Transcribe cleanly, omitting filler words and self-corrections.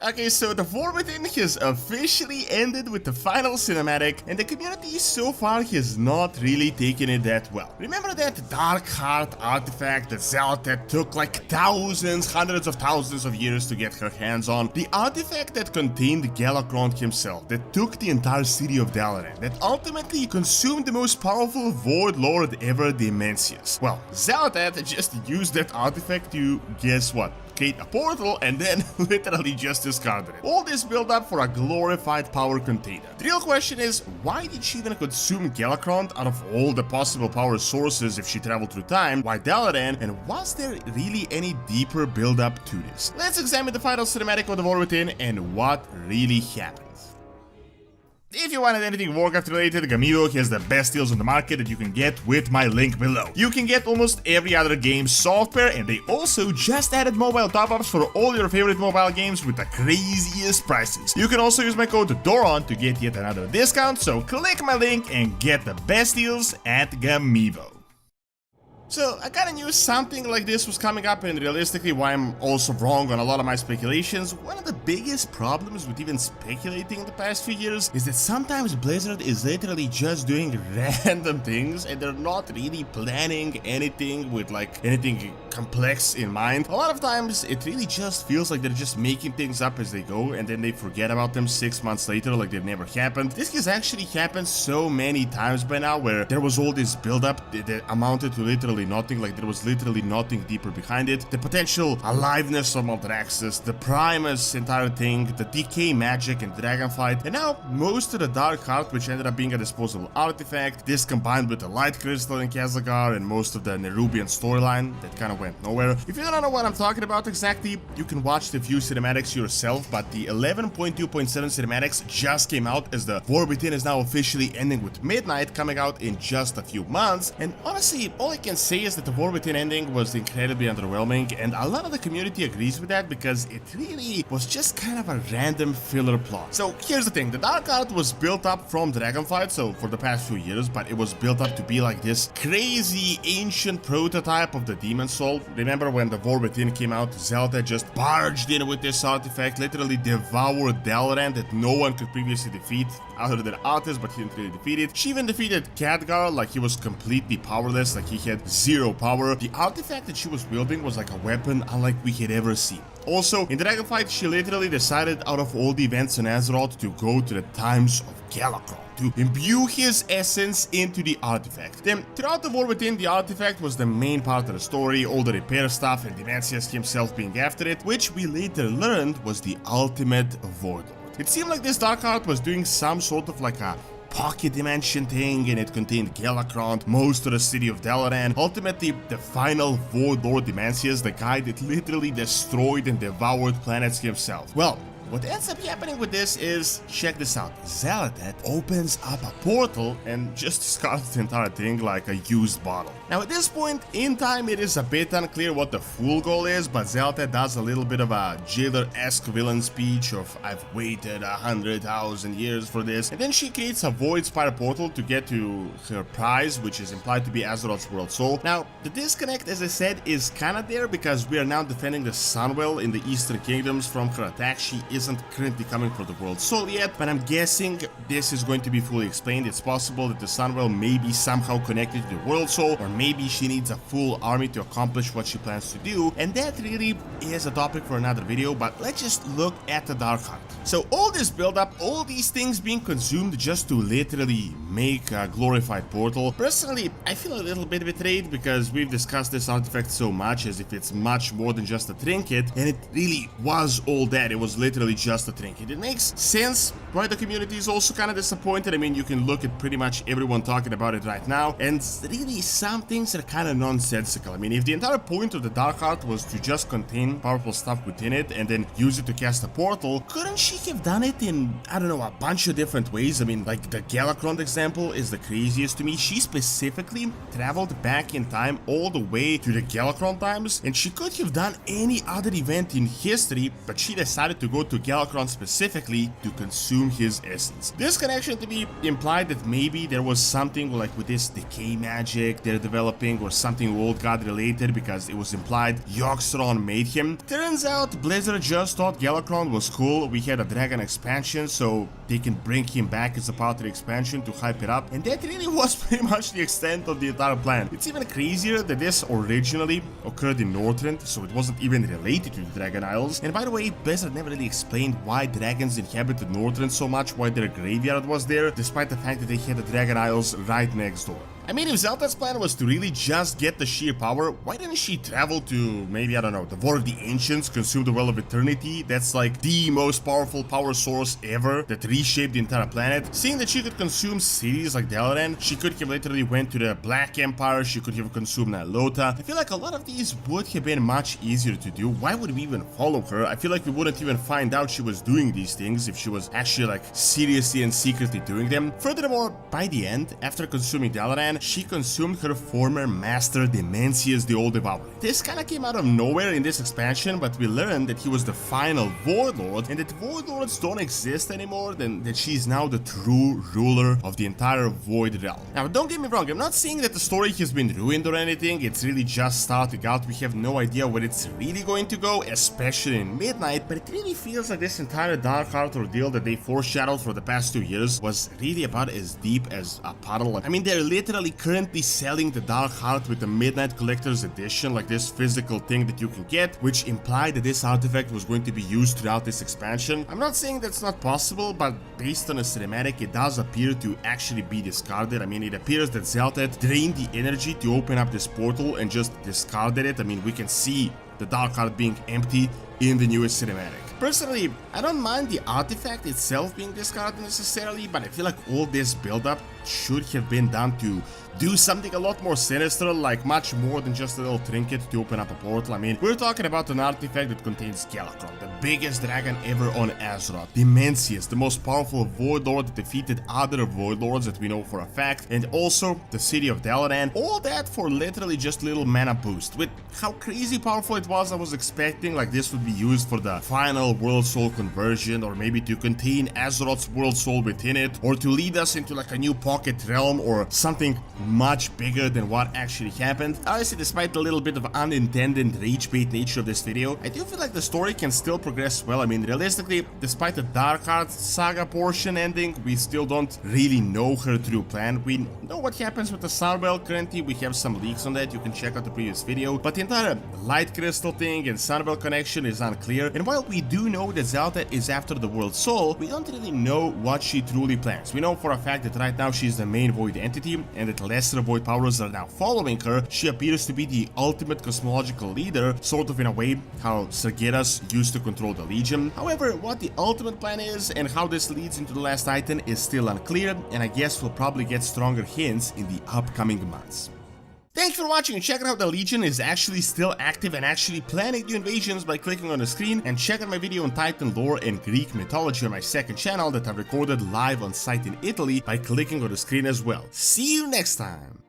Okay, so the war within has officially ended with the final cinematic, and the community so far has not really taken it that well. Remember that Dark Heart artifact that Xal'atath took like thousands, hundreds of thousands of years to get her hands on? The artifact that contained Galakrond himself, that took the entire city of Dalaran, that ultimately consumed the most powerful Void Lord ever, Dimensius. Well, Xal'atath just used that artifact to, guess what? Create a portal and then literally just discarded it. All this build up for a glorified power container. The real question is, why did she then consume Galakrond out of all the possible power sources if she traveled through time? Why Dalaran? And was there really any deeper build up to this? Let's examine the final cinematic of the War Within and what really happened. If you wanted anything Warcraft related, Gamigo has the best deals on the market that you can get with my link below. You can get almost every other game software, and they also just added mobile top-ups for all your favorite mobile games with the craziest prices. You can also use my code DORAN to get yet another discount, so click my link and get the best deals at Gamigo. So, I kinda knew something like this was coming up, and realistically, why I'm also wrong on a lot of my speculations. One of the biggest problems with even speculating in the past few years is that sometimes Blizzard is literally just doing random things, and they're not really planning anything with anything complex in mind. A lot of times, it really just feels like they're just making things up as they go, and then they forget about them 6 months later like they've never happened. This has actually happened so many times by now, where there was all this build-up that amounted to literally nothing, like there was literally nothing deeper behind it. The potential aliveness of Maldraxxus, the Primus entire thing, the decay magic and dragonflight, and now most of the Dark Heart, which ended up being a disposable artifact. This combined with the Light Crystal in Khazakar and most of the Nerubian storyline that kind of went nowhere. If you don't know what I'm talking about exactly, you can watch the few cinematics yourself, but the 11.2.7 cinematics just came out as the War Within is now officially ending with Midnight coming out in just a few months, and honestly, all I can say is that the War Within ending was incredibly underwhelming, and a lot of the community agrees with that because it really was just kind of a random filler plot. So here's the thing, the Dark Heart was built up from Dragonflight, so for the past few years, but it was built up to be like this crazy ancient prototype of the Demon Soul. Remember when the War Within came out, Xal'atath just barged in with this artifact, literally devoured Dalaran that no one could previously defeat other than Arthas, but he didn't really defeat it. She even defeated Khadgar like he was completely powerless, like he had zero power. The artifact that she was wielding was like a weapon unlike we had ever seen. Also, in Dragonflight, she literally decided out of all the events on Azeroth to go to the times of Galakrond, to imbue his essence into the artifact. Then, throughout the War Within, the artifact was the main part of the story, all the repair stuff and Dimensius himself being after it, which we later learned was the ultimate Void Lord. It seemed like this Dark Heart was doing some sort of like a pocket dimension thing, and it contained Galakrond, most of the city of Dalaran, ultimately the final Void Lord Dimensius, the guy that literally destroyed and devoured planets himself. Well, what ends up happening with this is, check this out, Xal'atath opens up a portal and just discards the entire thing like a used bottle. Now at this point in time it is a bit unclear what the full goal is, but Xal'atath does a little bit of a jailer-esque villain speech of I've waited 100,000 years for this, and then she creates a Void Spire portal to get to her prize, which is implied to be Azeroth's World Soul. Now the disconnect, as I said, is kinda there because we are now defending the Sunwell in the Eastern Kingdoms from her attack. She isn't currently coming for the World Soul yet, but I'm guessing this is going to be fully explained. It's possible that the Sunwell may be somehow connected to the World Soul, or maybe she needs a full army to accomplish what she plans to do, and that really is a topic for another video, but let's just look at the Dark Heart. So all this build up, all these things being consumed just to literally make a glorified portal. Personally, I feel a little bit betrayed because we've discussed this artifact so much as if it's much more than just a trinket, and it really was all that. It was literally just a trinket. It makes sense why the community is also kind of disappointed. I mean, you can look at pretty much everyone talking about it right now, and really some things are kind of nonsensical. I mean, if the entire point of the Dark Heart was to just contain powerful stuff within it and then use it to cast a portal, couldn't she have done it in, I don't know, a bunch of different ways? I mean, like the Galakrond example is the craziest to me. She specifically traveled back in time all the way to the Galakrond times, and she could have done any other event in history, but she decided to go to Galakrond specifically to consume his essence. This connection to me implied that maybe there was something like with this decay magic, they're developing or something old god related, because it was implied Galakrond made him. Turns out Blizzard just thought Galakrond was cool. We had a dragon expansion, so they can bring him back as a part of the expansion to hype it up, and that really was pretty much the extent of the entire plan. It's even crazier that this originally occurred in Northrend, so it wasn't even related to the Dragon Isles. And by the way, Blizzard never really explained why dragons inhabited Northrend so much, why their graveyard was there, despite the fact that they had the Dragon Isles right next door. I mean, if Xal'atath's plan was to really just get the sheer power, why didn't she travel to, maybe, I don't know, the War of the Ancients, consume the Well of Eternity? That's like the most powerful power source ever that reshaped the entire planet. Seeing that she could consume cities like Dalaran, she could have literally went to the Black Empire, she could have consumed Xal'atath. I feel like a lot of these would have been much easier to do. Why would we even follow her? I feel like we wouldn't even find out she was doing these things if she was actually like seriously and secretly doing them. Furthermore, by the end, after consuming Dalaran, she consumed her former master Dimensius the Old Devourer. This kinda came out of nowhere in this expansion, but we learned that he was the final Void Lord, and that Void Lords don't exist anymore, then that she's now the true ruler of the entire Void Realm. Now, don't get me wrong, I'm not saying that the story has been ruined or anything, it's really just starting out, we have no idea where it's really going to go, especially in Midnight, but it really feels like this entire Dark Heart ordeal that they foreshadowed for the past 2 years was really about as deep as a puddle. I mean, they're literally currently selling the Dark Heart with the Midnight Collector's Edition, like this physical thing that you can get, which implied that this artifact was going to be used throughout this expansion. I'm not saying that's not possible, but based on a cinematic, it does appear to actually be discarded. I mean, it appears that Xal'atath drained the energy to open up this portal and just discarded it. I mean, we can see the Dark Heart being empty in the newest cinematic. Personally, I don't mind the artifact itself being discarded necessarily, but I feel like all this build-up should have been done to do something a lot more sinister, like much more than just a little trinket to open up a portal. I mean, we're talking about an artifact that contains Galakrond, the biggest dragon ever on Azeroth, Dimensius, the most powerful Void Lord that defeated other Void Lords that we know for a fact, and also the city of Dalaran, all that for literally just a little mana boost. With how crazy powerful it was, I was expecting like this would be used for the final World Soul conversion, or maybe to contain Azeroth's World Soul within it, or to lead us into like a new pocket realm, or something much bigger than what actually happened. Honestly, despite the little bit of unintended rage bait nature of this video, I do feel like the story can still progress well. I mean, realistically, despite the Dark Heart saga portion ending, we still don't really know her true plan. We know what happens with the Sunbelt currently, we have some leaks on that, you can check out the previous video, but the entire Light Crystal thing and Sunbelt connection is unclear, and while we do know that Xal'atath is after the World Soul, we don't really know what she truly plans. We know for a fact that right now she's the main Void entity, and that lesser Void powers are now following her. She appears to be the ultimate cosmological leader, sort of in a way how Sargeras used to control the Legion. However, what the ultimate plan is and how this leads into the last Titan is still unclear, and I guess we'll probably get stronger hints in the upcoming months. Thanks for watching, and check out how the Legion is actually still active and actually planning new invasions by clicking on the screen, and check out my video on Titan lore and Greek mythology on my second channel that I recorded live on site in Italy by clicking on the screen as well. See you next time!